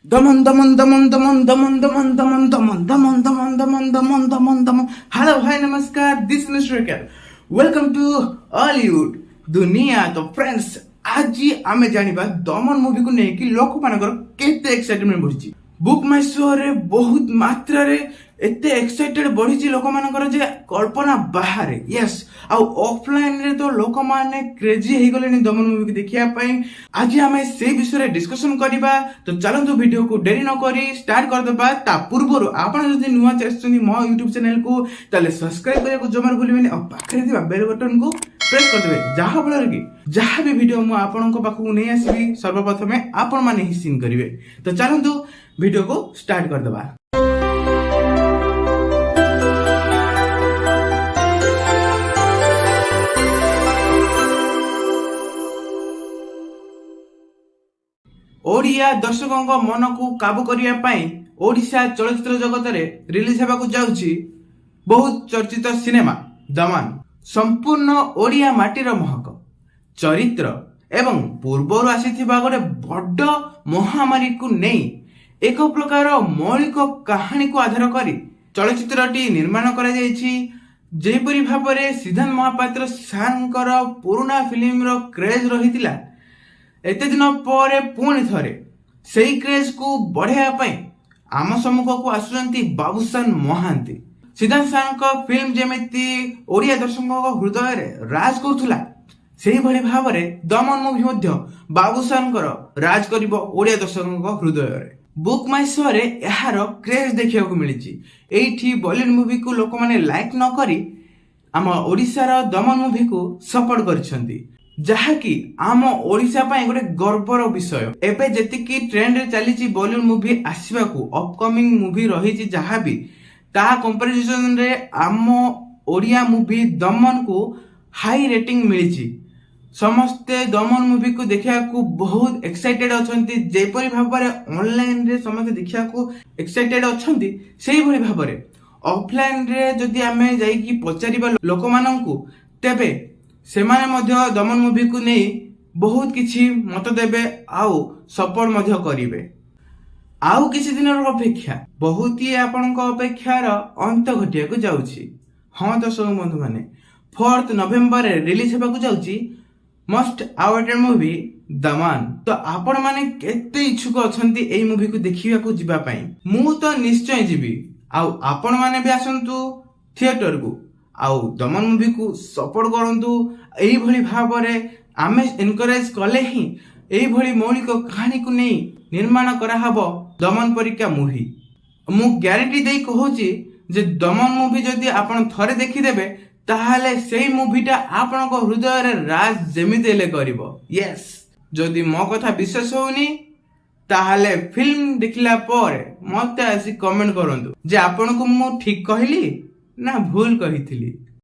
Damon, damon, damon, damon, damon, damon, damon, damon, damon, damon, damon, damon, damon, damon. Hello, hi, namaskar. This is Mr. Kel. Welcome to Hollywood दुनिया। तो friends, आज आमे जानिबा दमन movie को नेकी लोक मानकर केते एक्साइटमेंट बढ़िची। बुक माय शो रे बहुत मात्रा रे एते एक्साइटेड बढ़िची लोक मानकर जे कल्पना बाहर। यस, आ ऑफलाइन रे तो लोक माने क्रेजी हे गलेनी दमन मूवी को देखिया पई। आज आमे से विषय रे डिस्कशन करिबा। तो चलंतु वीडियो को देरी न करी स्टार्ट कर देबा। ता पूर्वरु आपण जदि नुवा चैनल मो YouTube चैनल को ताले सब्सक्राइब करे को जमार भूलिबेनी और पाखरे दिबा बेल बटन को प्रेस कर देबे, जहा फल कि जहा भी वीडियो मु आपन को पाखु नै आसीबी सर्वप्रथमे आपण माने ही सीन करिवे। तो चलंतु वीडियो को स्टार्ट कर देबा। ओडिया दर्शकों मन को काबू करिया पाई ओडिशा चलचित्र जगत रे रिलीज हेबाकु जाउची बहुत चर्चित सिनेमा दमन। संपूर्ण ओडिया माटीर महक चरित्र एवं पूर्वर आसीथिबा गोटे बड़ महामारी को नहीं एक प्रकार मौलिक कहानी को आधार करी चलचित्रटी निर्माण करा जायछि। जेपरि भाबरे सिद्धांत महापात्र सानकर पुराना फिल्म रो क्रेज रहितिला, एते दिन पर पुणी थरे सेही क्रेज को बढ़ाया पाई आम सम्मुख को आसुचंती बाबूसान महांती। सिद्धांत सानक फिल्म जेमिति ओडिया दर्शकों हृदय रे राज करुथुला, सेही भली भाबरे दमन मूवी मध्य बाबूसानकर राज करिवो ओडिया दर्शकों हृदय रे। बुक माय शो रे एहार क्रेज देखिया को मिलिछि। एठी बॉलीवुड मूवी को लोक माने लाइक न करी आम ओडिसा रो दमन मूवी को सपोर्ट करछंती, जहा कि आम ओडिसा पय गोटे गर्वर विषय। एबे जेतिकी ट्रेंड रे चलीछि बॉलीवुड मूवी आसीबा को अपकमिंग मूवी रहिछि, जहा भी ता कंपैरिजन रे आम ओडिया मूवी दमन को हाई रेटिंग मिलिछि। समस्ते दमन मूवी को देखिया को बहुत एक्साइटेड अछंती। जेपरि भाबरे ऑनलाइन रे समस्त देखिया को एक्साइटेड अछंती, सेही भली भाबरे ऑफलाइन रे जदि आमे जाई कि पचारिबा लोक माननकु तेबे सेमाने मध्य दमन मूवी को नै बहुत किछि मत देबे आउ सपोर्ट मध्य करिवे। आउ किछि दिन अपेक्षा बहुत ही आपनक अपेक्षार अंत घटिया को जाउछि। हां दर्शक बंधु माने 4 नवेम्बर रे रिलीज हेबाकु जाउछि मोस्ट अवेटेड मूवी दमन। तो आपण माने केते इच्छुक अछंती एई मूवी को देखिबा को जिबा पई? मु तो निश्चय जिबी। आउ आपण माने भी आसंतु थिएटर को आउ दमन मूवी को सपोर्ट करंतु। एई भली भाबरे आमे एनकरेज कले ही एई भली मौलिक कहानी को नै निर्माण करा हबो दमन परिका मूवी। मु ग्यारंटी देई कहूची जे दमन मूवी जदि आपण थरे देखि देबे ताहाले सेही मूवीटा आपनक हृदय रे राज जेमिति ले करिवो। यस, जदि मो कथा विश्वास होउनी ताहाले फिल्म देखिला पर मते आसी कमेंट करंतु जे आपनको मु ठीक कहली ना भूल कहिथिली।